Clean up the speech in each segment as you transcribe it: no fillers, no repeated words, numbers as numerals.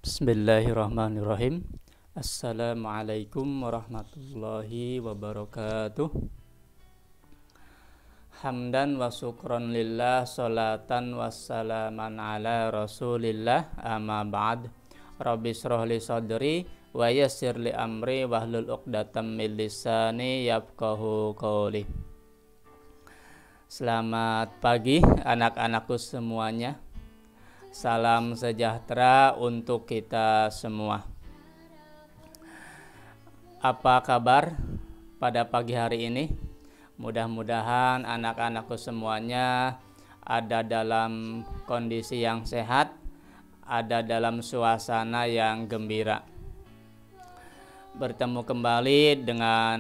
Bismillahirrahmanirrahim. Assalamualaikum warahmatullahi wabarakatuh. Hamdan wa syukron lillah, salatan wassalaman ala rasulillah, amma ba'd. Rabbi shrah li sadri wa yassir li amri wahlul uqdatam min lisani yafqahu qawli. Selamat pagi anak-anakku semuanya. Salam sejahtera untuk kita semua. Apa kabar pada pagi hari ini? Mudah-mudahan anak-anakku semuanya ada dalam kondisi yang sehat, ada dalam suasana yang gembira. Bertemu kembali dengan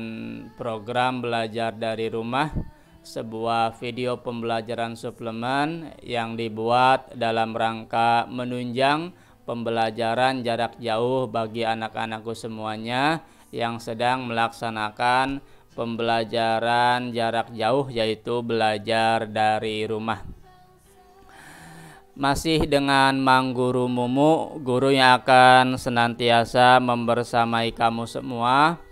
program belajar dari rumah, sebuah video pembelajaran suplemen yang dibuat dalam rangka menunjang pembelajaran jarak jauh bagi anak-anakku semuanya yang sedang melaksanakan pembelajaran jarak jauh, yaitu belajar dari rumah. Masih dengan Mang Guru Mumu, guru yang akan senantiasa membersamai kamu semua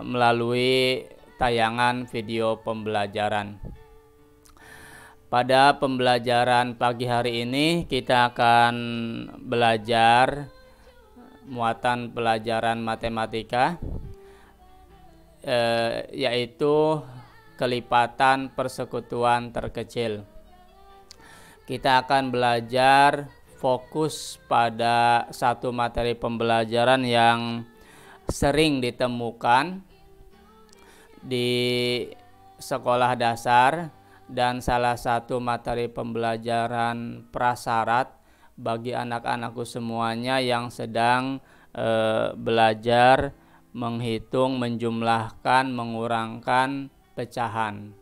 melalui tayangan video pembelajaran. Pada pembelajaran pagi hari ini kita akan belajar muatan pelajaran matematika, yaitu kelipatan persekutuan terkecil. Kita akan belajar fokus pada satu materi pembelajaran yang sering ditemukan di sekolah dasar dan salah satu materi pembelajaran prasyarat bagi anak-anakku semuanya yang sedang belajar menghitung, menjumlahkan, mengurangkan pecahan.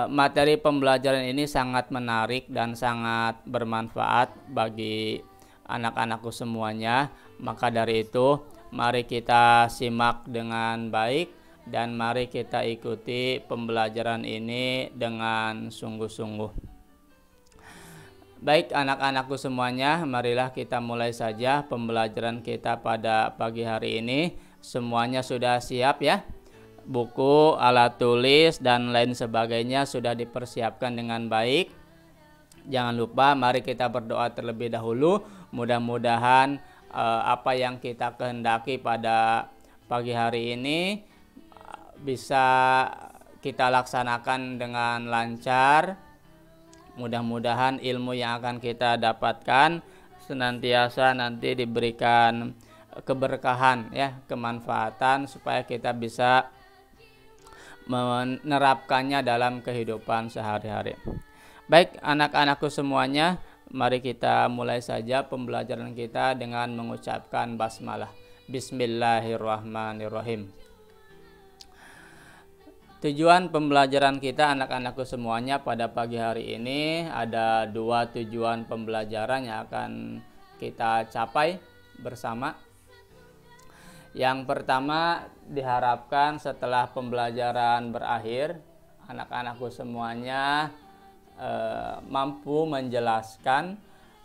Materi pembelajaran ini sangat menarik dan sangat bermanfaat bagi anak-anakku semuanya. Maka dari itu, mari kita simak dengan baik dan mari kita ikuti pembelajaran ini dengan sungguh-sungguh. Baik anak-anakku semuanya, marilah kita mulai saja pembelajaran kita pada pagi hari ini. Semuanya sudah siap ya? Buku, alat tulis, dan lain sebagainya sudah dipersiapkan dengan baik. Jangan lupa mari kita berdoa terlebih dahulu. Mudah-mudahan apa yang kita kehendaki pada pagi hari ini bisa kita laksanakan dengan lancar. Mudah-mudahan ilmu yang akan kita dapatkan senantiasa nanti diberikan keberkahan ya, kemanfaatan supaya kita bisa menerapkannya dalam kehidupan sehari-hari. Baik anak-anakku semuanya, mari kita mulai saja pembelajaran kita dengan mengucapkan basmalah. Bismillahirrahmanirrahim. Tujuan pembelajaran kita anak-anakku semuanya pada pagi hari ini ada dua tujuan pembelajaran yang akan kita capai bersama. Yang pertama, diharapkan setelah pembelajaran berakhir, anak-anakku semuanya mampu menjelaskan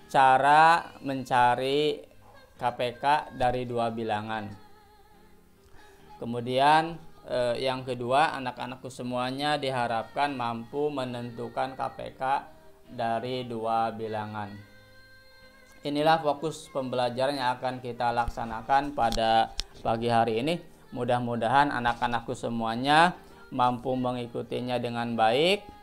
cara mencari KPK dari dua bilangan. Kemudian yang kedua, anak-anakku semuanya diharapkan mampu menentukan KPK dari dua bilangan. Inilah fokus pembelajaran yang akan kita laksanakan pada pagi hari ini. Mudah-mudahan anak-anakku semuanya mampu mengikutinya dengan baik.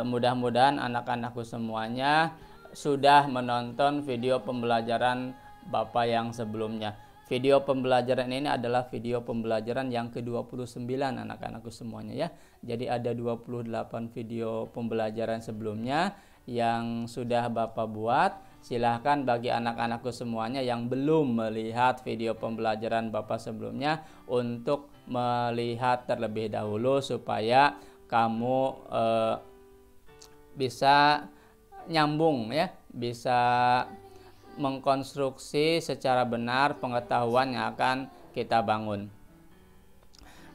Mudah-mudahan anak-anakku semuanya sudah menonton video pembelajaran Bapak yang sebelumnya. Video pembelajaran ini adalah video pembelajaran yang ke-29 anak-anakku semuanya ya. Jadi ada 28 video pembelajaran sebelumnya yang sudah Bapak buat. Silahkan bagi anak-anakku semuanya yang belum melihat video pembelajaran Bapak sebelumnya untuk melihat terlebih dahulu supaya kamu bisa nyambung ya, bisa mengkonstruksi secara benar pengetahuan yang akan kita bangun.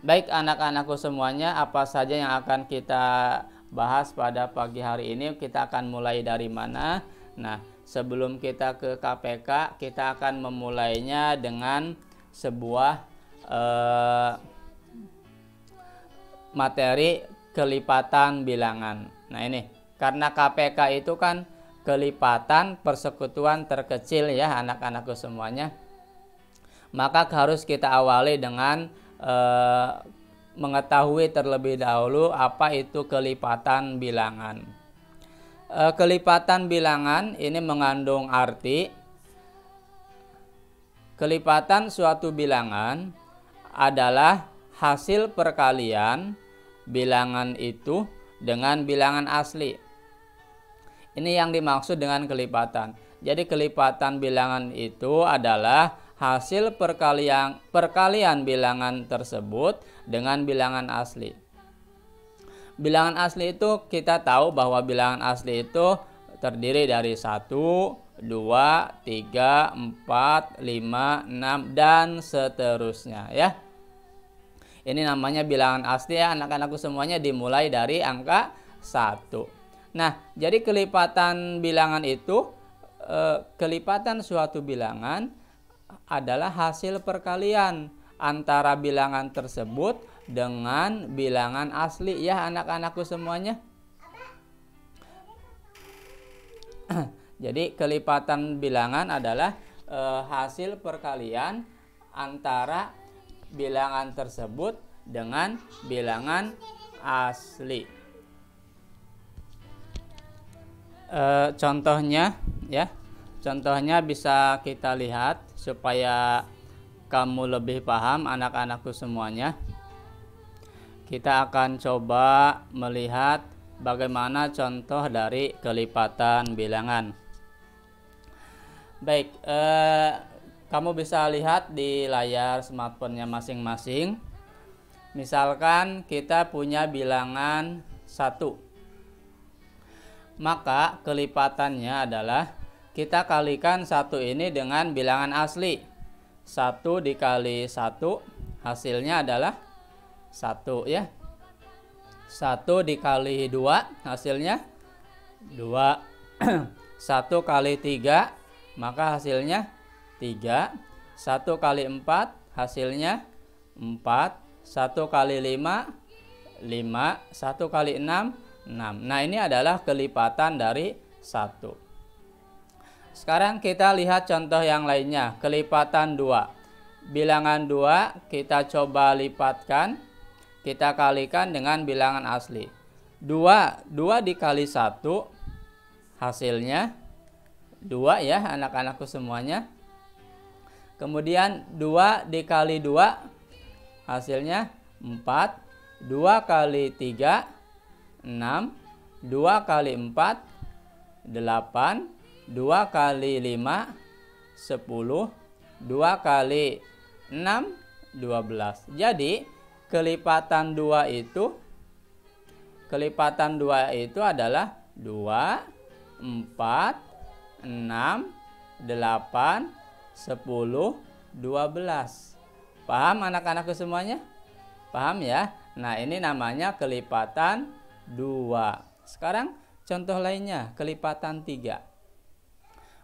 Baik anak-anakku semuanya, apa saja yang akan kita bahas pada pagi hari ini? Kita akan mulai dari mana? Nah, sebelum kita ke KPK, kita akan memulainya dengan sebuah materi kelipatan bilangan. Nah, ini karena KPK itu kan kelipatan persekutuan terkecil ya anak-anakku semuanya. Maka harus kita awali dengan mengetahui terlebih dahulu apa itu kelipatan bilangan. Kelipatan bilangan ini mengandung arti kelipatan suatu bilangan adalah hasil perkalian bilangan itu dengan bilangan asli. Ini yang dimaksud dengan kelipatan. Jadi kelipatan bilangan itu adalah hasil perkalian bilangan tersebut dengan bilangan asli. Bilangan asli itu kita tahu bahwa bilangan asli itu terdiri dari 1, 2, 3, 4, 5, 6 dan seterusnya ya. Ini namanya bilangan asli ya anak-anakku semuanya, dimulai dari angka 1. Nah, jadi kelipatan bilangan itu kelipatan suatu bilangan adalah hasil perkalian antara bilangan tersebut dengan bilangan asli ya anak-anakku semuanya. Jadi kelipatan bilangan adalah hasil perkalian antara bilangan tersebut dengan bilangan asli. Contohnya ya, contohnya bisa kita lihat supaya kamu lebih paham anak-anakku semuanya. Kita akan coba melihat bagaimana contoh dari kelipatan bilangan. Baik, kamu bisa lihat di layar smartphone-nya masing-masing. Misalkan kita punya bilangan 1. Maka kelipatannya adalah kita kalikan 1 ini dengan bilangan asli. 1 dikali 1 hasilnya adalah 1 ya. 1 dikali 2 hasilnya 2. 1 kali 3 maka hasilnya 3. 1 kali 4 hasilnya 4. 1 kali 5 5. 1 kali 6 6. Nah, ini adalah kelipatan dari 1. Sekarang kita lihat contoh yang lainnya, kelipatan 2. Bilangan 2 kita coba lipatkan, kita kalikan dengan bilangan asli. 2 dikali 1 hasilnya 2 ya anak-anakku semuanya. Kemudian 2 dikali 2 hasilnya 4. 2 kali 3 6. 2 kali 4 8. 2 kali 5 10. 2 kali 6 12. Jadi kelipatan 2 itu adalah 2 4 6 8 10 12. Paham anak-anakku semuanya? Paham ya? Nah, ini namanya kelipatan 2. Sekarang contoh lainnya, kelipatan 3.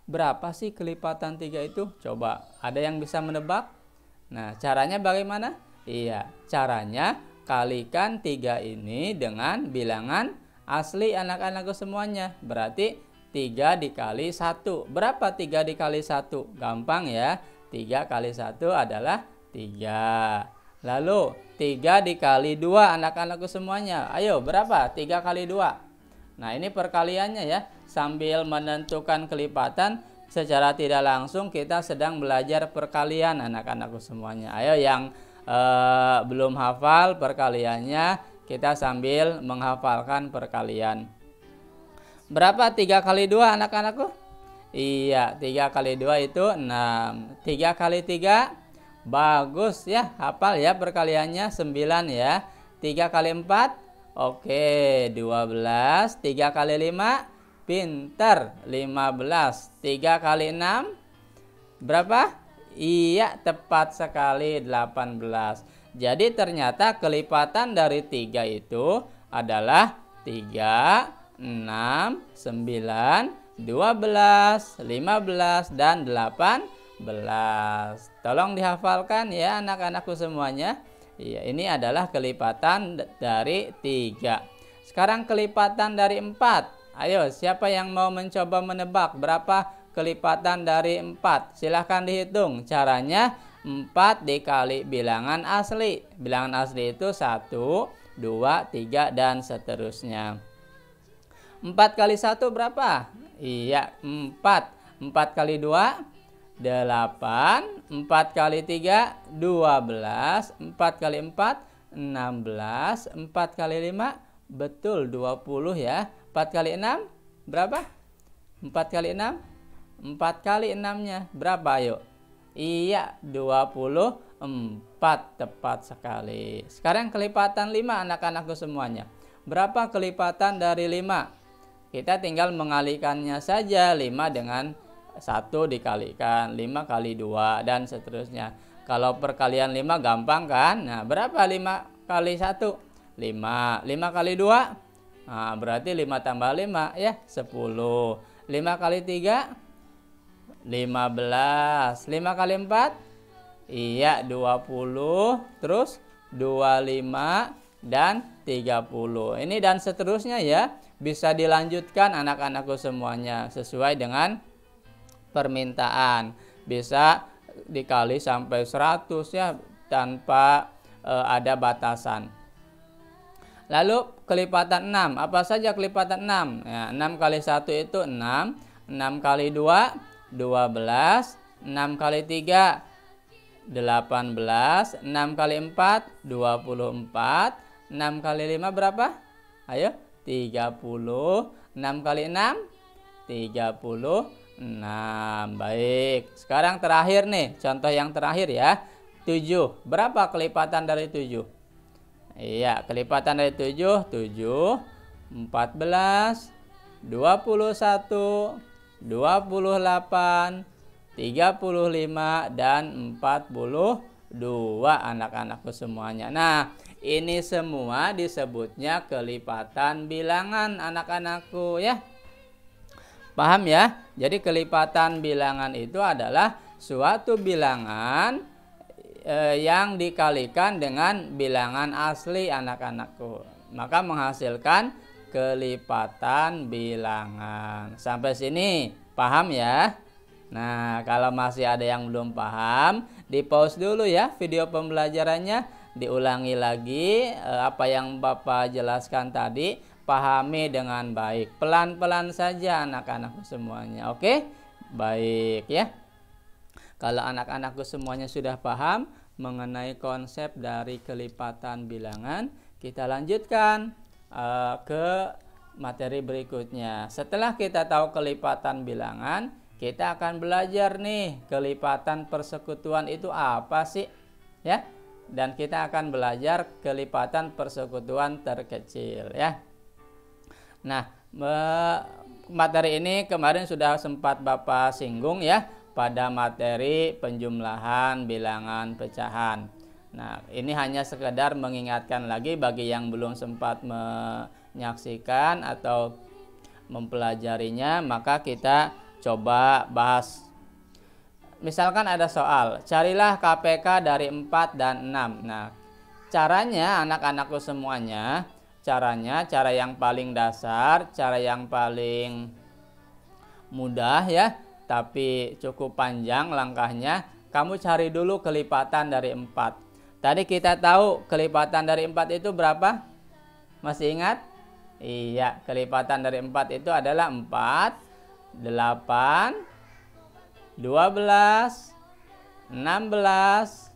Berapa sih kelipatan 3 itu? Coba, ada yang bisa menebak? Nah, caranya bagaimana? Iya, caranya kalikan 3 ini dengan bilangan asli anak-anakku semuanya. Berarti 3 dikali 1. Berapa 3 dikali 1? Gampang ya. 3 kali 1 adalah 3. Lalu 3 dikali 2 anak-anakku semuanya. Ayo berapa? 3 kali 2. Nah, ini perkaliannya ya. Sambil menentukan kelipatan secara tidak langsung kita sedang belajar perkalian anak-anakku semuanya. Ayo yang belum hafal perkaliannya, kita sambil menghafalkan perkalian. Berapa 3 kali 2 anak-anakku? Iya, 3 kali 2 itu 6. 3 kali 3 bagus ya, hafal ya perkaliannya 9 ya. 3 kali 4 oke 12. 3 kali 5 pinter 15. 3 kali 6 berapa? Iya, tepat sekali 18. Jadi ternyata kelipatan dari 3 itu adalah 3, 6, 9, 12, 15, dan 18. Tolong dihafalkan ya anak-anakku semuanya. Iya, ini adalah kelipatan dari 3. Sekarang kelipatan dari 4. Ayo, siapa yang mau mencoba menebak berapa kelipatan dari 4? Silahkan dihitung. Caranya 4 dikali bilangan asli. Bilangan asli itu 1, 2, 3, dan seterusnya. 4 kali 1 berapa? Iya, 4. 4 kali 2, 8. 4 kali 3, 12. 4 kali 4, 16. 4 kali 5, betul 20 ya. 4 kali 6, berapa? 4 kali 6? 4 kali 6-nya berapa ayo? Iya, 24, tepat sekali. Sekarang kelipatan 5 anak-anakku semuanya. Berapa kelipatan dari 5? Kita tinggal mengalikannya saja. 5 dengan 1 dikalikan 5 kali 2 dan seterusnya. Kalau perkalian 5 gampang kan? Nah, berapa 5 kali 1? 5. 5 kali 2? Nah, berarti 5 tambah 5 ya 10. 5 kali 3? 15. 5 kali 4? Iya 20. Terus 25 dan 30. Ini dan seterusnya ya. Bisa dilanjutkan anak-anakku semuanya sesuai dengan permintaan. Bisa dikali sampai 100 ya tanpa ada batasan. Lalu kelipatan 6. Apa saja kelipatan 6? Ya, 6 kali 1 itu 6. 6 kali 2, 12. 6 kali 3, 18. 6 kali 4, 24. 6 kali 5 berapa? Ayo, 30. 6 kali 6, 36. Baik. Sekarang terakhir nih, contoh yang terakhir ya. 7. Berapa kelipatan dari 7? Iya, kelipatan dari 7, 7, 14, 21, 28, 35, dan 42 anak-anakku semuanya. Nah, ini semua disebutnya kelipatan bilangan anak-anakku ya. Paham ya? Jadi kelipatan bilangan itu adalah suatu bilangan yang dikalikan dengan bilangan asli anak-anakku. Maka menghasilkan kelipatan bilangan. Sampai sini paham ya? Nah, kalau masih ada yang belum paham, di pause dulu ya video pembelajarannya, diulangi lagi apa yang Bapak jelaskan tadi, pahami dengan baik. Pelan-pelan saja anak-anakku semuanya. Oke? Baik ya. Kalau anak-anakku semuanya sudah paham mengenai konsep dari kelipatan bilangan, kita lanjutkan ke materi berikutnya. Setelah kita tahu kelipatan bilangan, kita akan belajar nih kelipatan persekutuan itu apa sih ya, dan kita akan belajar kelipatan persekutuan terkecil ya. Nah, materi ini kemarin sudah sempat Bapak singgung ya pada materi penjumlahan bilangan pecahan. Nah, ini hanya sekedar mengingatkan lagi bagi yang belum sempat menyaksikan atau mempelajarinya, maka kita coba bahas. Misalkan ada soal, carilah KPK dari 4 dan 6. Nah, caranya anak-anakku semuanya, cara yang paling dasar, cara yang paling mudah ya, tapi cukup panjang langkahnya. Kamu cari dulu kelipatan dari 4. Tadi kita tahu kelipatan dari 4 itu berapa? Masih ingat? Iya, kelipatan dari 4 itu adalah 4, 8, 12, 16,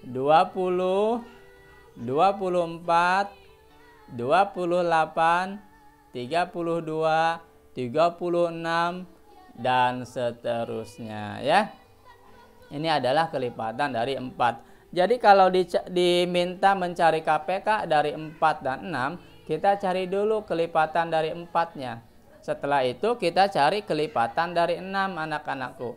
20, 24, 28, 32, 36, dan seterusnya ya. Ini adalah kelipatan dari 4. Jadi kalau diminta mencari KPK dari 4 dan 6, kita cari dulu kelipatan dari 4-nya. Setelah itu kita cari kelipatan dari 6 anak-anakku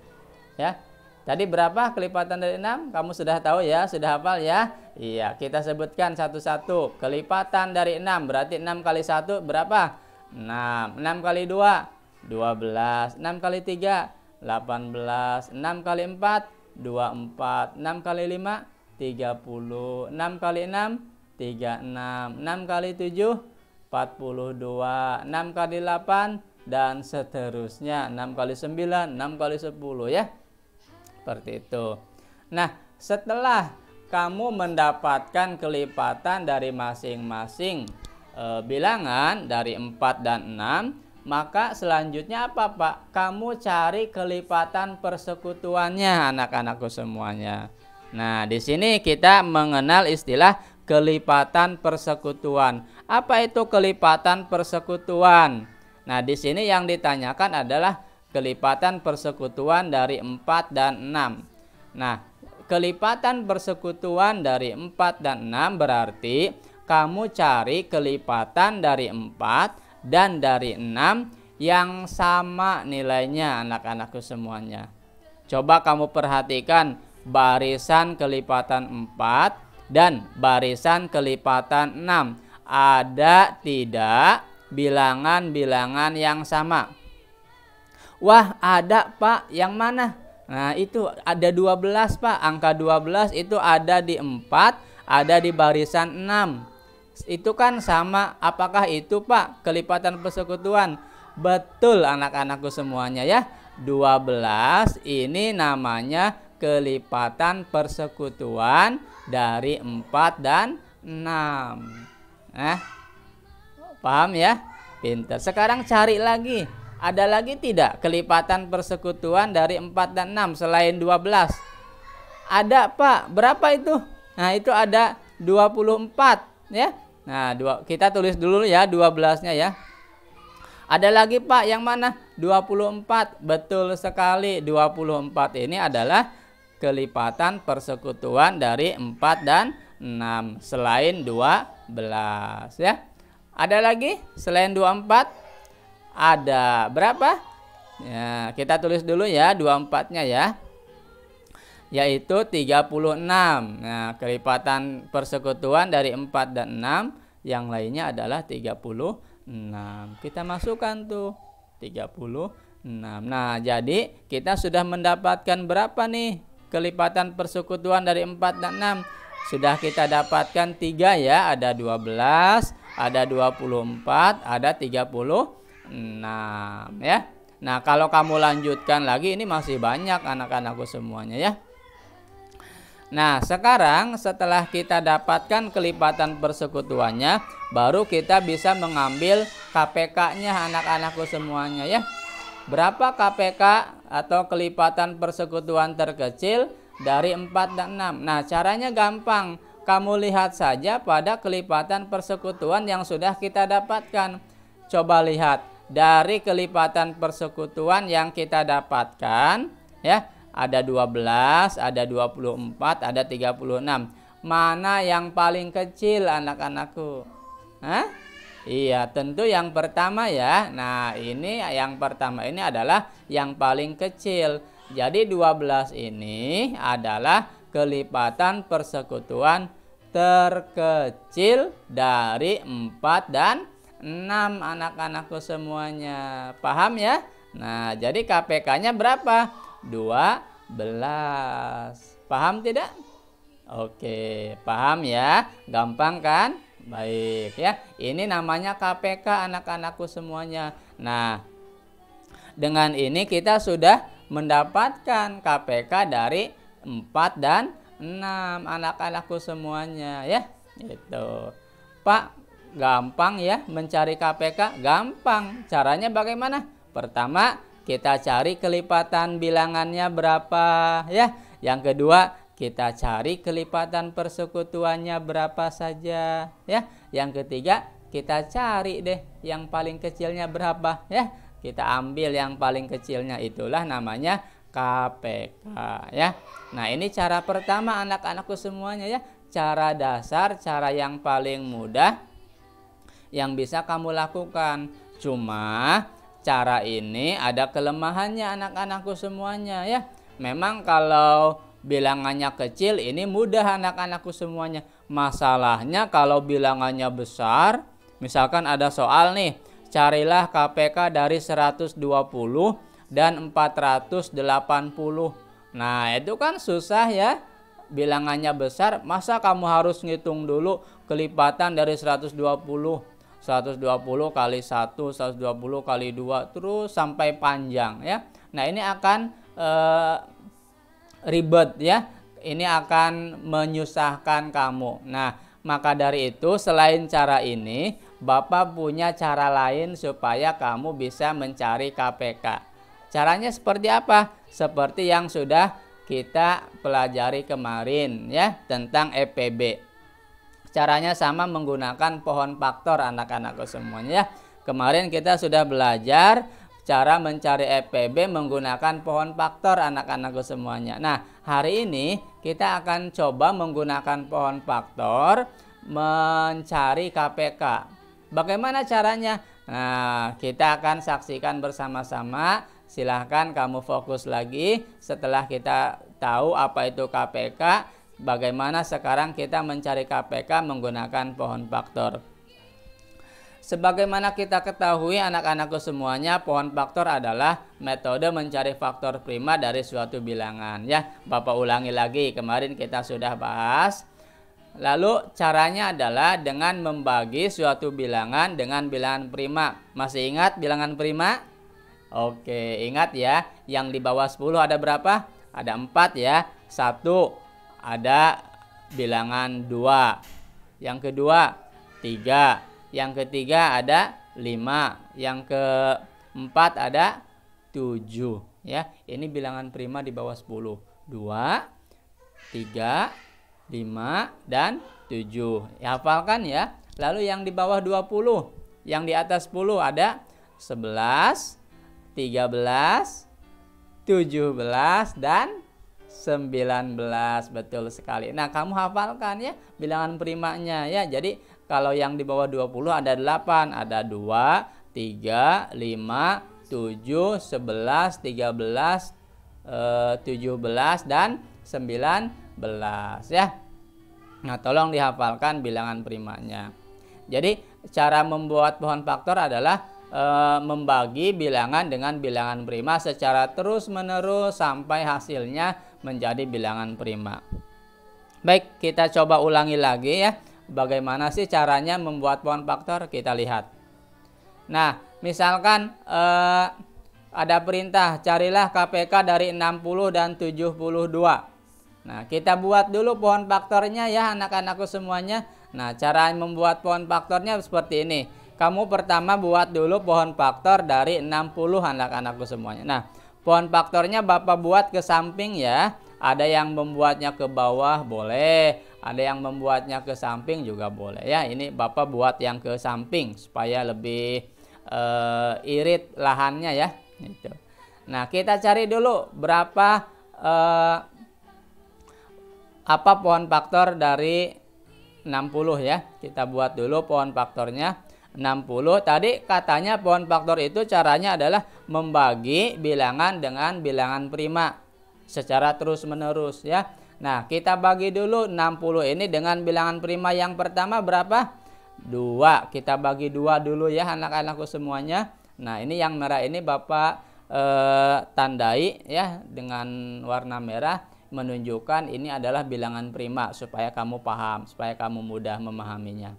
ya. Tadi berapa kelipatan dari 6? Kamu sudah tahu ya, sudah hafal ya? Iya, kita sebutkan satu-satu. Kelipatan dari 6 berarti 6 kali 1 berapa? 6. 6 kali 2 12. 6 kali 3, 18. 6 kali 4, 24. 6 kali 5, 30. 6 kali 6, 36. 6 kali 7, 42. 6 kali 8, dan seterusnya. 6 kali 9, 6 kali 10 ya. Seperti itu. Nah, setelah kamu mendapatkan kelipatan dari masing-masing bilangan dari 4 dan 6, maka selanjutnya apa Pak? Kamu cari kelipatan persekutuannya anak-anakku semuanya. Nah, di sini kita mengenal istilah kelipatan persekutuan. Apa itu kelipatan persekutuan? Nah, di sini yang ditanyakan adalah kelipatan persekutuan dari 4 dan 6. Nah, kelipatan persekutuan dari 4 dan 6 berarti kamu cari kelipatan dari 4 dan dari 6 yang sama nilainya anak-anakku semuanya. Coba kamu perhatikan barisan kelipatan 4 dan barisan kelipatan 6. Ada tidak bilangan-bilangan yang sama? Wah, ada Pak, yang mana? Nah, itu ada 12 Pak. Angka 12 itu ada di 4, ada di barisan 6. Itu kan sama. Apakah itu Pak kelipatan persekutuan? Betul anak-anakku semuanya ya. 12 ini namanya kelipatan persekutuan dari 4 dan 6. Nah, paham ya? Pintar. Sekarang cari lagi. Ada lagi tidak kelipatan persekutuan dari 4 dan 6 selain 12? Ada Pak. Berapa itu? Nah, itu ada 24 ya. Nah, kita tulis dulu ya 12-nya ya. Ada lagi Pak, yang mana? 24. Betul sekali. 24 ini adalah kelipatan persekutuan dari 4 dan 6 selain 12 ya. Ada lagi selain 24? Ada berapa? Ya, kita tulis dulu ya 24-nya ya. Yaitu 36. Nah, kelipatan persekutuan dari 4 dan 6 yang lainnya adalah 36. Kita masukkan tuh 36. Nah, jadi kita sudah mendapatkan berapa nih kelipatan persekutuan dari 4 dan 6? Sudah kita dapatkan 3 ya, ada 12, ada 24, ada 36 ya. Nah, kalau kamu lanjutkan lagi ini masih banyak anak-anakku semuanya ya. Nah, sekarang setelah kita dapatkan kelipatan persekutuannya, baru kita bisa mengambil KPK-nya anak-anakku semuanya ya. Berapa KPK atau kelipatan persekutuan terkecil dari 4 dan 6? Nah, caranya gampang. Kamu lihat saja pada kelipatan persekutuan yang sudah kita dapatkan. Coba lihat dari kelipatan persekutuan yang kita dapatkan ya, ada 12, ada 24, ada 36. Mana yang paling kecil anak-anakku? Hah? Iya, tentu yang pertama ya. Nah, ini yang pertama ini adalah yang paling kecil. Jadi 12 ini adalah kelipatan persekutuan terkecil dari 4 dan 6 anak-anakku semuanya. Paham ya? Nah, jadi KPK-nya berapa? 12. Paham tidak? Oke, paham ya? Gampang kan? Baik ya. Ini namanya KPK anak-anakku semuanya. Nah, dengan ini kita sudah mendapatkan KPK dari 4 dan 6 anak-anakku semuanya ya. Itu. Pak, gampang ya mencari KPK? Gampang. Caranya bagaimana? Pertama, kita cari kelipatan bilangannya berapa ya. Yang kedua, kita cari kelipatan persekutuannya berapa saja ya. Yang ketiga, kita cari deh yang paling kecilnya berapa ya. Kita ambil yang paling kecilnya, itulah namanya KPK ya. Nah, ini cara pertama anak-anakku semuanya ya. Cara dasar, cara yang paling mudah yang bisa kamu lakukan. Cuma cara ini ada kelemahannya anak-anakku semuanya ya. Memang kalau bilangannya kecil ini mudah anak-anakku semuanya. Masalahnya kalau bilangannya besar, misalkan ada soal nih, carilah KPK dari 120 dan 480. Nah, itu kan susah ya. Bilangannya besar, masa kamu harus ngitung dulu kelipatan dari 120 kali 1, 120 kali 2, terus sampai panjang ya. Nah, ini akan ribet ya. Ini akan menyusahkan kamu. Nah, maka dari itu selain cara ini, Bapak punya cara lain supaya kamu bisa mencari KPK. Caranya seperti apa? Seperti yang sudah kita pelajari kemarin ya, tentang EPB. Caranya sama, menggunakan pohon faktor anak-anakku semuanya ya. Kemarin kita sudah belajar cara mencari EPB menggunakan pohon faktor anak-anakku semuanya. Nah, hari ini kita akan coba menggunakan pohon faktor mencari KPK. Bagaimana caranya? Nah, kita akan saksikan bersama-sama. Silahkan kamu fokus lagi setelah kita tahu apa itu KPK. Bagaimana sekarang kita mencari KPK menggunakan pohon faktor. Sebagaimana kita ketahui anak-anakku semuanya, pohon faktor adalah metode mencari faktor prima dari suatu bilangan ya. Bapak ulangi lagi, kemarin kita sudah bahas. Lalu caranya adalah dengan membagi suatu bilangan dengan bilangan prima. Masih ingat bilangan prima? Oke, ingat ya, yang di bawah 10 ada berapa? Ada 4 ya. 1 ada bilangan 2. Yang kedua 3. Yang ketiga ada 5. Yang keempat ada 7 ya. Ini bilangan prima di bawah 10. 2, 3, 5 dan 7. Ya, hafalkan ya. Lalu yang di bawah 20, yang di atas 10 ada 11, 13, 17 dan 19. Betul sekali. Nah, kamu hafalkan ya bilangan primanya ya. Jadi kalau yang di bawah 20 ada 8, ada 2, 3, 5, 7, 11, 13, 17 dan 19 ya. Nah, tolong dihafalkan bilangan primanya. Jadi cara membuat pohon faktor adalah membagi bilangan dengan bilangan prima secara terus-menerus sampai hasilnya menjadi bilangan prima. Baik, kita coba ulangi lagi ya. Bagaimana sih caranya membuat pohon faktor? Kita lihat. Nah, misalkan ada perintah carilah KPK dari 60 dan 72. Nah, kita buat dulu pohon faktornya ya anak-anakku semuanya. Nah, cara membuat pohon faktornya seperti ini. Kamu pertama buat dulu pohon faktor dari 60 anak-anakku semuanya. Nah, pohon faktornya Bapak buat ke samping ya. Ada yang membuatnya ke bawah boleh, ada yang membuatnya ke samping juga boleh ya. Ini Bapak buat yang ke samping supaya lebih irit lahannya ya. Gitu. Nah, kita cari dulu berapa apa pohon faktor dari 60 ya. Kita buat dulu pohon faktornya 60. Tadi katanya pohon faktor itu caranya adalah membagi bilangan dengan bilangan prima secara terus-menerus ya. Nah, kita bagi dulu 60 ini dengan bilangan prima yang pertama berapa? 2. Kita bagi 2 dulu ya anak-anakku semuanya. Nah, ini yang merah ini Bapak tandai ya dengan warna merah, menunjukkan ini adalah bilangan prima supaya kamu paham, supaya kamu mudah memahaminya.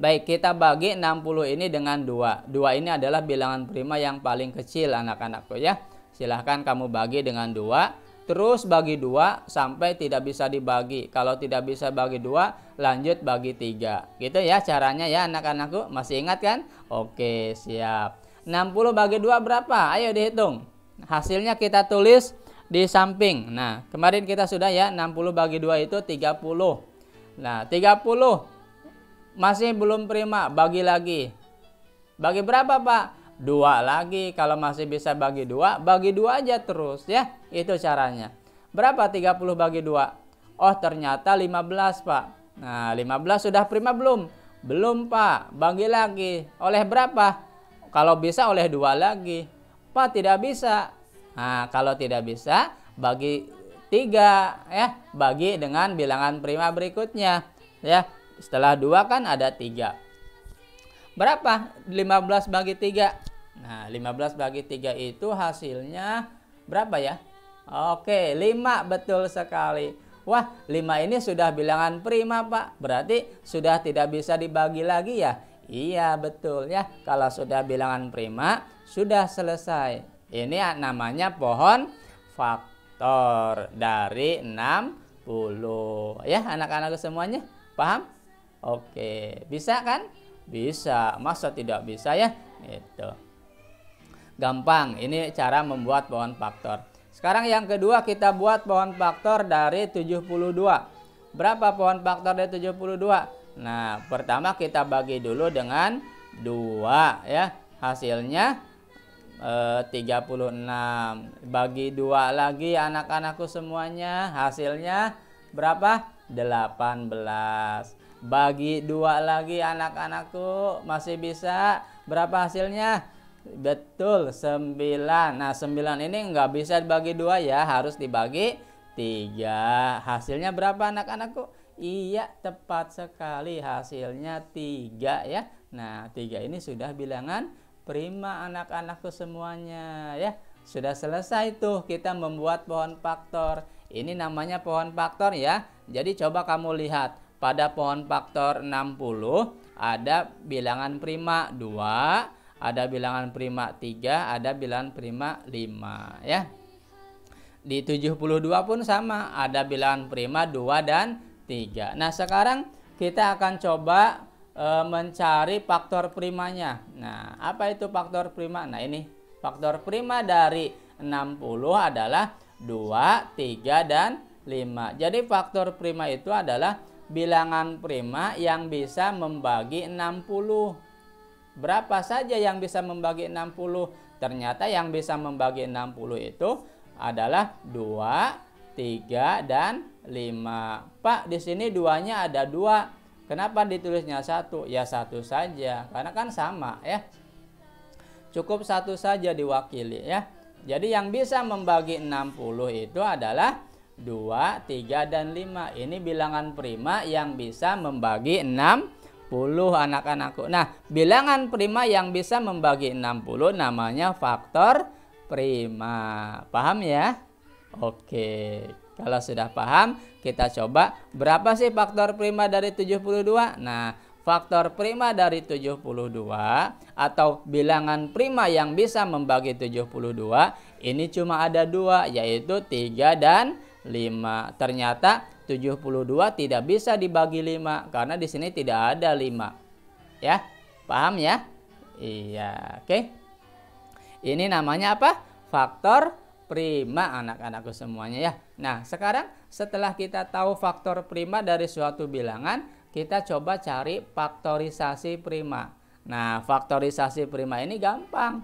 Baik, kita bagi 60 ini dengan 2. 2 ini adalah bilangan prima yang paling kecil anak-anakku ya. Silahkan kamu bagi dengan 2. Terus bagi 2 sampai tidak bisa dibagi. Kalau tidak bisa bagi 2, lanjut bagi 3. Gitu ya caranya ya anak-anakku. Masih ingat kan? Oke, siap. 60 bagi 2 berapa? Ayo dihitung. Hasilnya kita tulis di samping. Nah, kemarin kita sudah ya 60 bagi 2 itu 30. Nah, 30 masih belum prima, bagi lagi. Bagi berapa Pak? 2 lagi. Kalau masih bisa bagi 2, bagi 2 aja terus ya. Itu caranya. Berapa 30 bagi 2? Oh, ternyata 15 Pak. Nah, 15 sudah prima belum? Belum Pak. Bagi lagi. Oleh berapa? Kalau bisa oleh 2 lagi. Pak, tidak bisa. Nah, kalau tidak bisa bagi 3 ya. Bagi dengan bilangan prima berikutnya ya. Setelah 2 kan ada 3. Berapa 15 bagi 3? Nah, 15 bagi 3 itu hasilnya berapa ya? Oke, 5, betul sekali. Wah, 5 ini sudah bilangan prima, Pak. Berarti sudah tidak bisa dibagi lagi ya? Iya, betul ya. Kalau sudah bilangan prima, sudah selesai. Ini namanya pohon faktor dari 60. Ya, anak-anak semuanya paham? Oke, bisa kan? Bisa. Masa tidak bisa ya? Itu. Gampang, ini cara membuat pohon faktor. Sekarang yang kedua kita buat pohon faktor dari 72. Berapa pohon faktor dari 72? Nah, pertama kita bagi dulu dengan 2 ya. Hasilnya 36. Bagi 2 lagi anak-anakku semuanya. Hasilnya berapa? 18. Bagi 2 lagi anak-anakku, masih bisa. Berapa hasilnya? Betul, 9. Nah, 9 ini nggak bisa dibagi 2 ya, harus dibagi 3. Hasilnya berapa anak-anakku? Iya, tepat sekali, hasilnya 3 ya. Nah, 3 ini sudah bilangan prima anak-anakku semuanya ya. Sudah selesai tuh kita membuat pohon faktor. Ini namanya pohon faktor ya. Jadi coba kamu lihat, pada pohon faktor 60 ada bilangan prima 2, ada bilangan prima 3, ada bilangan prima 5 ya. Di 72 pun sama, ada bilangan prima 2 dan 3. Nah, sekarang kita akan coba mencari faktor primanya. Nah, apa itu faktor prima? Nah, ini faktor prima dari 60 adalah 2, 3, dan 5. Jadi faktor prima itu adalah bilangan prima yang bisa membagi 60. Berapa saja yang bisa membagi 60? Ternyata yang bisa membagi 60 itu adalah 2, 3, dan 5. Pak, di sini 2-nya ada 2. Kenapa ditulisnya 1? Ya 1 saja, karena kan sama ya. Cukup 1 saja diwakili ya. Jadi yang bisa membagi 60 itu adalah 2, 3, dan 5. Ini bilangan prima yang bisa membagi 60 anak-anakku. Nah, bilangan prima yang bisa membagi 60 namanya faktor prima. Paham ya? Oke. Kalau sudah paham, kita coba berapa sih faktor prima dari 72? Nah, faktor prima dari 72 atau bilangan prima yang bisa membagi 72 ini cuma ada 2, yaitu 3 dan 5. Ternyata 72 tidak bisa dibagi 5 karena di sini tidak ada 5. Ya, paham ya? Iya, oke. Ini namanya apa? Faktor prima anak-anakku semuanya ya. Nah, sekarang setelah kita tahu faktor prima dari suatu bilangan, kita coba cari faktorisasi prima. Nah, faktorisasi prima ini gampang.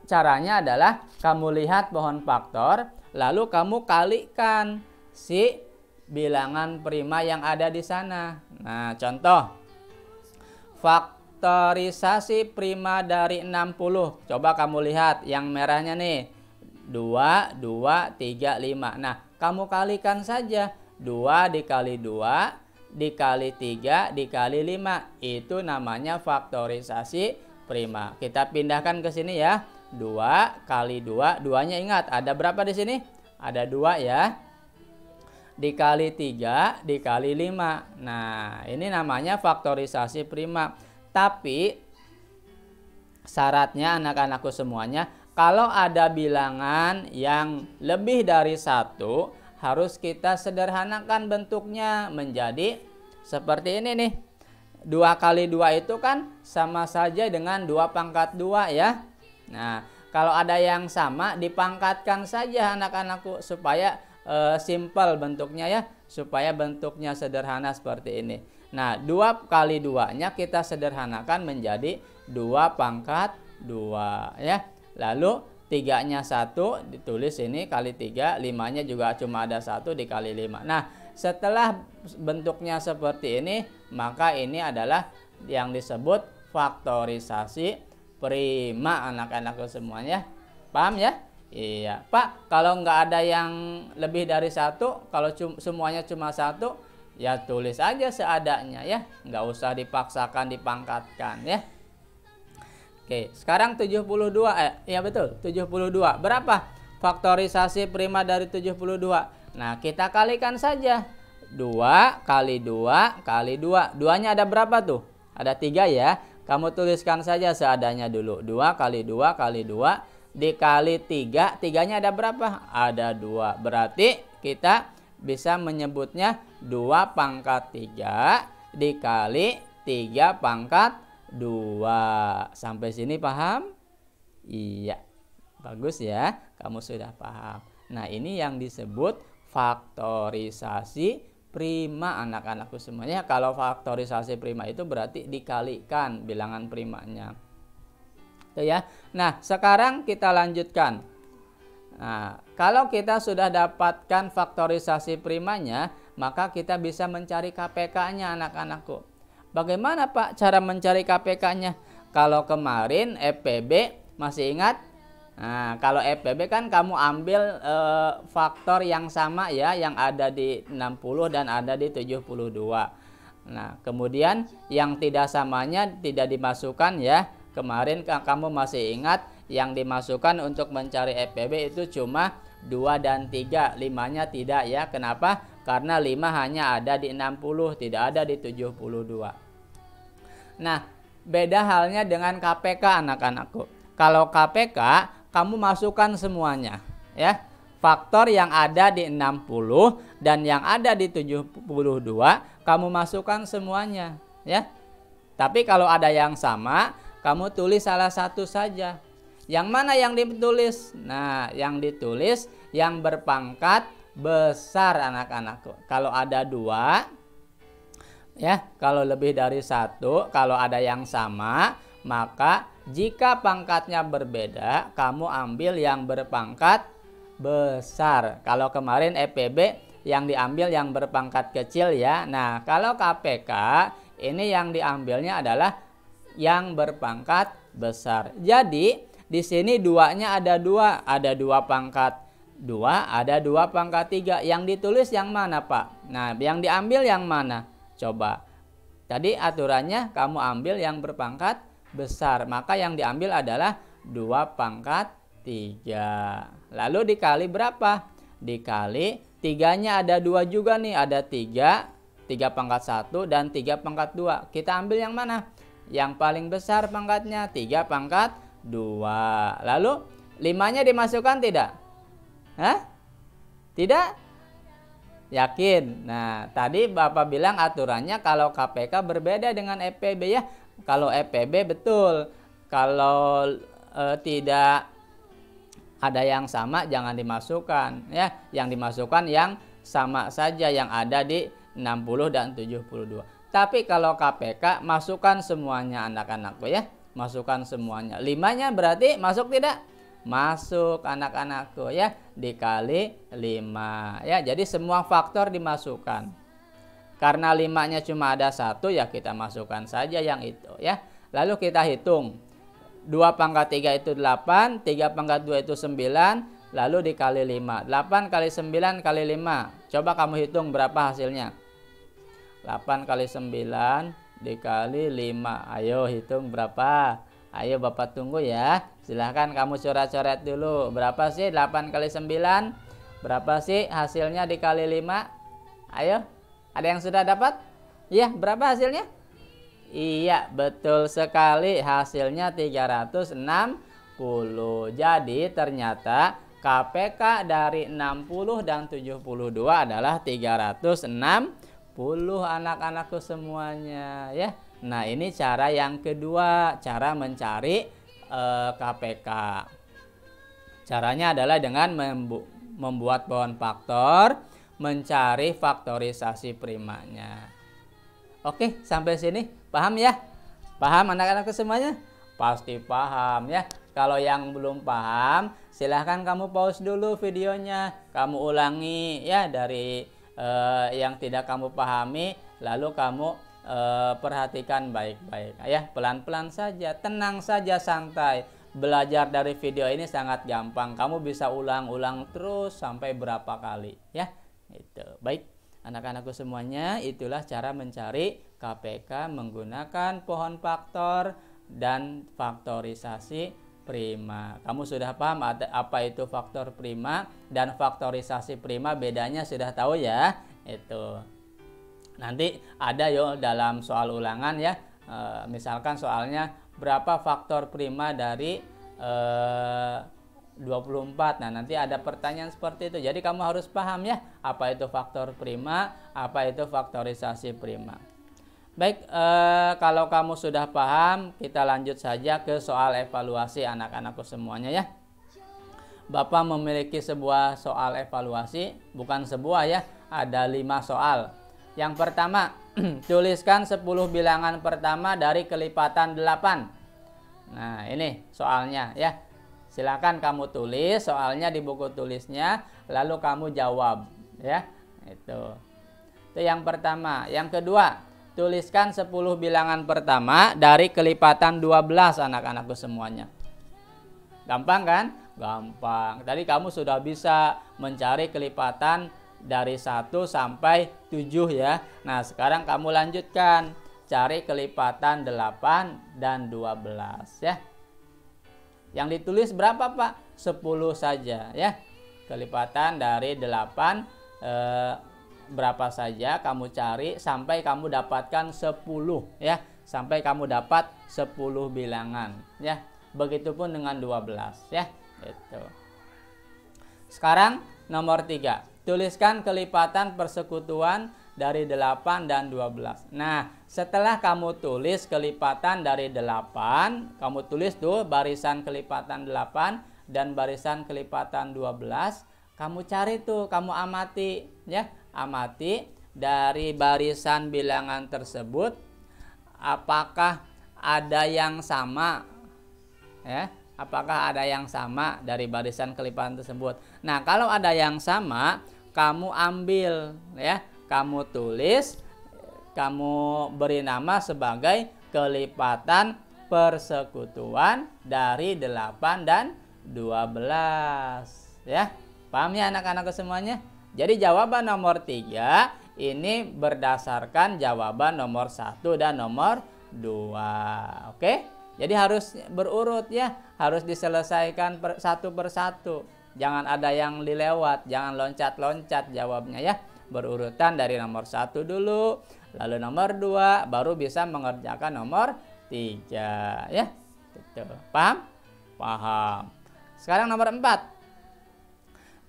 Caranya adalah kamu lihat pohon faktor, lalu kamu kalikan si bilangan prima yang ada di sana. Nah, contoh faktorisasi prima dari 60. Coba kamu lihat yang merahnya nih. 2, 2, 3, 5. Nah, kamu kalikan saja. 2 dikali 2 dikali 3 dikali 5. Itu namanya faktorisasi prima. Kita pindahkan ke sini ya. 2 kali 2. 2-nya ingat, ada berapa di sini? Ada 2 ya. Dikali 3 dikali 5. Nah, ini namanya faktorisasi prima. Tapi syaratnya anak-anakku semuanya, kalau ada bilangan yang lebih dari 1, harus kita sederhanakan bentuknya menjadi seperti ini nih. 2 kali 2 itu kan sama saja dengan 2 pangkat 2 ya. Nah, kalau ada yang sama dipangkatkan saja anak-anakku supaya simpel bentuknya ya. Supaya bentuknya sederhana seperti ini. Nah, 2 kali 2-nya kita sederhanakan menjadi 2 pangkat 2 ya. Lalu 3-nya 1 ditulis ini kali 3, 5-nya juga cuma ada 1 dikali 5. Nah, setelah bentuknya seperti ini, maka ini adalah yang disebut faktorisasi prima anak-anakku semuanya. Paham ya? Iya. Pak, kalau nggak ada yang lebih dari 1, kalau semuanya cuma 1, ya tulis aja seadanya ya. Nggak usah dipaksakan dipangkatkan ya. Oke, sekarang 72, ya betul, 72. Berapa faktorisasi prima dari 72? Nah, kita kalikan saja. 2 kali 2 kali 2. 2-nya ada berapa tuh? Ada 3 ya. Kamu tuliskan saja seadanya dulu. 2 kali 2 kali 2 dikali 3. 3-nya ada berapa? Ada 2. Berarti kita bisa menyebutnya 2 pangkat 3 dikali 3 pangkat 2. Sampai sini paham? Iya. Bagus ya. Kamu sudah paham. Nah, ini yang disebut faktorisasi prima anak-anakku semuanya. Kalau faktorisasi prima itu berarti dikalikan bilangan primanya. Itu ya. Nah, sekarang kita lanjutkan. Nah, kalau kita sudah dapatkan faktorisasi primanya, maka kita bisa mencari KPK-nya anak-anakku. Bagaimana Pak cara mencari KPK-nya? Kalau kemarin FPB masih ingat? Nah, kalau FPB kan kamu ambil faktor yang sama ya, yang ada di 60 dan ada di 72. Nah, kemudian yang tidak samanya tidak dimasukkan ya. Kemarin kamu masih ingat yang dimasukkan untuk mencari FPB itu cuma 2 dan 3, 5-nya tidak ya. Kenapa? Karena 5 hanya ada di 60, tidak ada di 72. Nah, beda halnya dengan KPK anak-anakku. Kalau KPK, kamu masukkan semuanya ya. Faktor yang ada di 60 dan yang ada di 72, kamu masukkan semuanya ya. Tapi kalau ada yang sama, kamu tulis salah satu saja. Yang mana yang ditulis? Nah, yang ditulis yang berpangkat besar anak-anakku. Kalau ada 2 ya, kalau lebih dari 1, kalau ada yang sama, maka jika pangkatnya berbeda, kamu ambil yang berpangkat besar. Kalau kemarin FPB yang diambil yang berpangkat kecil ya. Nah, kalau KPK ini yang diambilnya adalah yang berpangkat besar. Jadi, di sini 2-nya ada 2, ada 2 pangkat 2, ada 2 pangkat 3. Yang ditulis yang mana, Pak? Nah, yang diambil yang mana? Coba. Tadi aturannya kamu ambil yang berpangkat besar. Maka yang diambil adalah 2 pangkat 3. Lalu dikali berapa? Dikali 3-nya ada 2 juga nih. Ada 3, 3 pangkat 1 dan 3 pangkat 2. Kita ambil yang mana? Yang paling besar pangkatnya 3 pangkat 2. Lalu 5-nya dimasukkan tidak? Hah? Tidak? Yakin? Nah, tadi Bapak bilang aturannya kalau KPK berbeda dengan FPB ya. Kalau FPB betul. Kalau tidak ada yang sama jangan dimasukkan ya. Yang dimasukkan yang sama saja yang ada di 60 dan 72. Tapi kalau KPK masukkan semuanya anak-anakku ya. Masukkan semuanya. 5-nya berarti masuk tidak? Masuk anak-anakku ya, dikali 5 ya. Jadi semua faktor dimasukkan. Karena 5-nya cuma ada 1 ya, kita masukkan saja yang itu ya. Lalu kita hitung. 2 pangkat 3 itu 8, 3 pangkat 2 itu 9, lalu dikali 5. 8 kali 9 kali 5. Coba kamu hitung berapa hasilnya. 8 kali 9 dikali 5. Ayo hitung berapa? Ayo Bapak tunggu ya. Silahkan kamu coret-coret dulu. Berapa sih 8 kali 9? Berapa sih hasilnya dikali 5? Ayo. Ada yang sudah dapat? Iya, berapa hasilnya? Iya, betul sekali. Hasilnya 360. Jadi ternyata KPK dari 60 dan 72 adalah 360 anak-anakku semuanya ya. Nah, ini cara yang kedua, cara mencari KPK. Caranya adalah dengan membuat pohon faktor, mencari faktorisasi primanya. Oke, sampai sini paham ya? Paham anak-anakku semuanya? Pasti paham ya. Kalau yang belum paham, silahkan kamu pause dulu videonya. Kamu ulangi ya dari yang tidak kamu pahami, lalu kamu perhatikan baik-baik ya. Pelan-pelan saja, tenang saja, santai. Belajar dari video ini sangat gampang. Kamu bisa ulang-ulang terus sampai berapa kali ya. Itu. Baik, anak-anakku semuanya, itulah cara mencari KPK menggunakan pohon faktor dan faktorisasi prima. Kamu sudah paham apa itu faktor prima dan faktorisasi prima, bedanya sudah tahu ya? Itu nanti ada yo dalam soal ulangan ya. Misalkan soalnya berapa faktor prima dari 24. Nah, nanti ada pertanyaan seperti itu. Jadi kamu harus paham ya, apa itu faktor prima, apa itu faktorisasi prima. Baik, kalau kamu sudah paham, kita lanjut saja ke soal evaluasi anak-anakku semuanya ya. Bapak memiliki sebuah soal evaluasi, bukan sebuah ya, ada 5 soal. Yang pertama, tuliskan 10 bilangan pertama dari kelipatan 8. Nah, ini soalnya ya. Silakan kamu tulis soalnya di buku tulisnya, lalu kamu jawab ya. Itu yang pertama. Yang kedua, tuliskan 10 bilangan pertama dari kelipatan 12 anak-anakku semuanya. Gampang kan? Gampang. Tadi kamu sudah bisa mencari kelipatan dari 1 sampai 7 ya. Nah, sekarang kamu lanjutkan cari kelipatan 8 dan 12 ya. Yang ditulis berapa Pak? 10 saja ya. Kelipatan dari 8 berapa saja kamu cari sampai kamu dapatkan 10 ya. Sampai kamu dapat 10 bilangan ya. Begitupun dengan 12 ya. Itu. Sekarang nomor 3. Tuliskan kelipatan persekutuan dari 8 dan 12. Nah, setelah kamu tulis kelipatan dari 8, kamu tulis tuh barisan kelipatan 8 dan barisan kelipatan 12, kamu cari tuh, kamu amati ya, amati dari barisan bilangan tersebut apakah ada yang sama ya, apakah ada yang sama dari barisan kelipatan tersebut. Nah, kalau ada yang sama, kamu ambil ya, kamu tulis, kamu beri nama sebagai kelipatan persekutuan dari 8 dan 12 ya. Paham ya anak-anak semuanya? Jadi jawaban nomor 3 ini berdasarkan jawaban nomor 1 dan nomor 2. Oke? Jadi harus berurut ya, harus diselesaikan satu persatu. Jangan ada yang dilewat, jangan loncat-loncat jawabnya ya. Berurutan dari nomor 1 dulu, lalu nomor 2, baru bisa mengerjakan nomor 3 ya. Gitu. Paham? Paham. Sekarang nomor 4.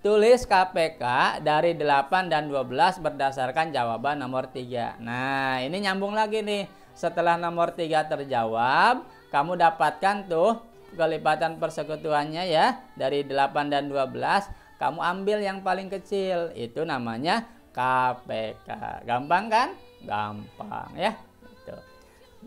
Tulis KPK dari 8 dan 12 berdasarkan jawaban nomor 3. Nah, ini nyambung lagi nih. Setelah nomor 3 terjawab, kamu dapatkan tuh kelipatan persekutuannya ya dari 8 dan 12. Kamu ambil yang paling kecil, itu namanya KPK. Gampang kan? Gampang ya. Itu.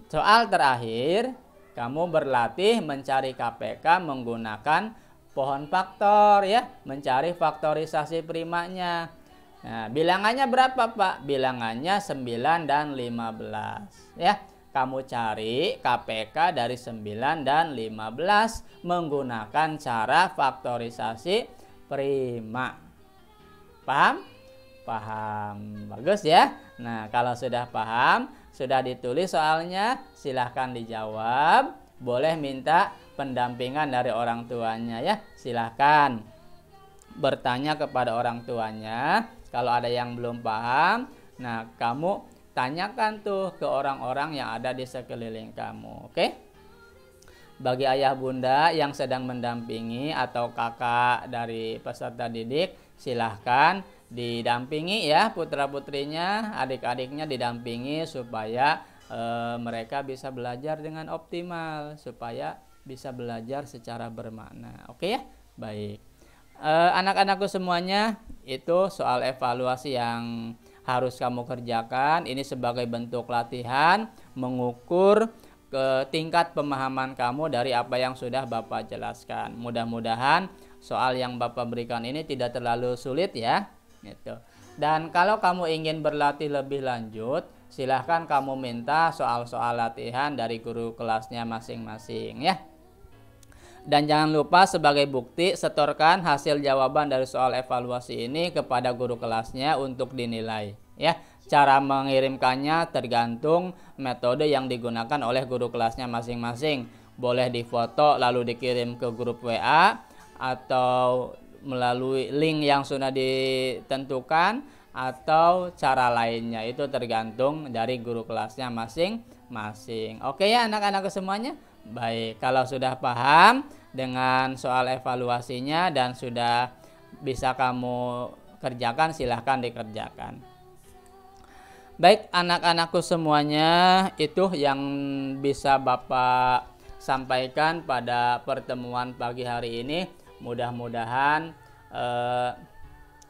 Soal terakhir, kamu berlatih mencari KPK menggunakan pohon faktor ya, mencari faktorisasi primanya. Nah, bilangannya berapa Pak? Bilangannya 9 dan 15 ya. Kamu cari KPK dari 9 dan 15 menggunakan cara faktorisasi prima. Paham? Paham. Bagus ya. Nah, kalau sudah paham, sudah ditulis soalnya, silahkan dijawab. Boleh minta pendampingan dari orang tuanya ya. Silahkan bertanya kepada orang tuanya. Kalau ada yang belum paham, nah kamu tanyakan tuh ke orang-orang yang ada di sekeliling kamu. Oke? Bagi ayah bunda yang sedang mendampingi atau kakak dari peserta didik, silahkan didampingi ya putra-putrinya, adik-adiknya didampingi supaya mereka bisa belajar dengan optimal, supaya bisa belajar secara bermakna. Oke ya? Baik. Anak-anakku semuanya, itu soal evaluasi yang harus kamu kerjakan. Ini sebagai bentuk latihan mengukur ke tingkat pemahaman kamu dari apa yang sudah Bapak jelaskan. Mudah-mudahan soal yang Bapak berikan ini tidak terlalu sulit ya. Gitu. Dan kalau kamu ingin berlatih lebih lanjut, silahkan kamu minta soal-soal latihan dari guru kelasnya masing-masing ya. Dan jangan lupa sebagai bukti setorkan hasil jawaban dari soal evaluasi ini kepada guru kelasnya untuk dinilai ya. Cara mengirimkannya tergantung metode yang digunakan oleh guru kelasnya masing-masing. Boleh difoto lalu dikirim ke grup WA atau melalui link yang sudah ditentukan atau cara lainnya. Itu tergantung dari guru kelasnya masing-masing. Oke ya anak-anak semuanya? Baik, kalau sudah paham dengan soal evaluasinya dan sudah bisa kamu kerjakan, silahkan dikerjakan. Baik anak-anakku semuanya, itu yang bisa Bapak sampaikan pada pertemuan pagi hari ini. Mudah-mudahan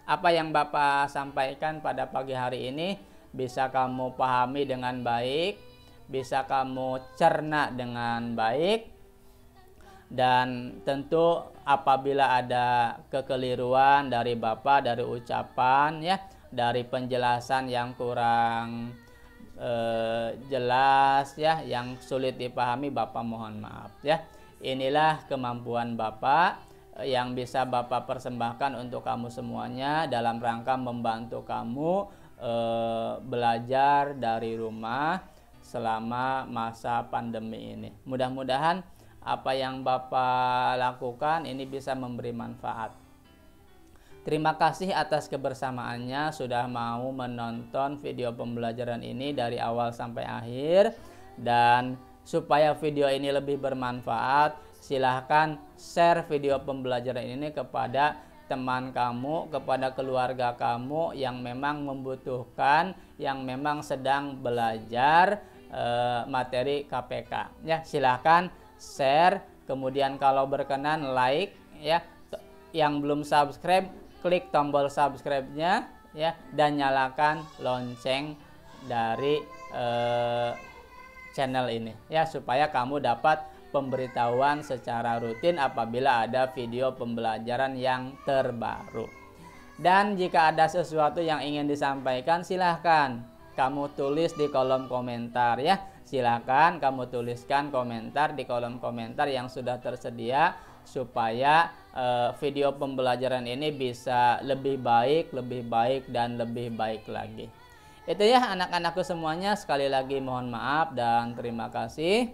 apa yang Bapak sampaikan pada pagi hari ini bisa kamu pahami dengan baik, bisa kamu cerna dengan baik, dan tentu apabila ada kekeliruan dari Bapak, dari ucapan ya, dari penjelasan yang kurang jelas ya, yang sulit dipahami, Bapak mohon maaf ya. Inilah kemampuan Bapak yang bisa Bapak persembahkan untuk kamu semuanya dalam rangka membantu kamu belajar dari rumah selama masa pandemi ini. Mudah-mudahan apa yang Bapak lakukan ini bisa memberi manfaat. Terima kasih atas kebersamaannya sudah mau menonton video pembelajaran ini dari awal sampai akhir. Dan supaya video ini lebih bermanfaat, silahkan share video pembelajaran ini kepada teman kamu, kepada keluarga kamu yang memang membutuhkan, yang memang sedang belajar materi KPK. Ya, silahkan share, kemudian kalau berkenan like ya. Yang belum subscribe, klik tombol subscribe-nya ya, dan nyalakan lonceng dari channel ini ya, supaya kamu dapat pemberitahuan secara rutin apabila ada video pembelajaran yang terbaru. Dan jika ada sesuatu yang ingin disampaikan, silahkan kamu tulis di kolom komentar ya. Silahkan kamu tuliskan komentar di kolom komentar yang sudah tersedia, supaya video pembelajaran ini bisa lebih baik, dan lebih baik lagi. Itu ya anak-anakku semuanya, sekali lagi mohon maaf dan terima kasih.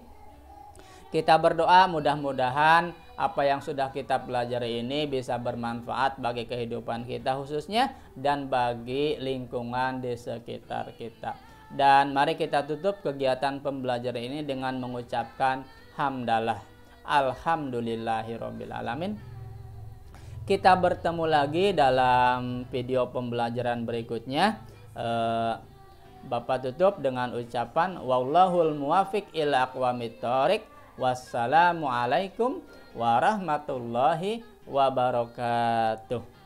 Kita berdoa mudah-mudahan apa yang sudah kita pelajari ini bisa bermanfaat bagi kehidupan kita khususnya, dan bagi lingkungan di sekitar kita. Dan mari kita tutup kegiatan pembelajaran ini dengan mengucapkan hamdalah. Alhamdulillahirabbil alamin. Kita bertemu lagi dalam video pembelajaran berikutnya. Bapak tutup dengan ucapan wallahul muwafiq ila aqwamit thoriq. Wassalamualaikum warahmatullahi wabarakatuh.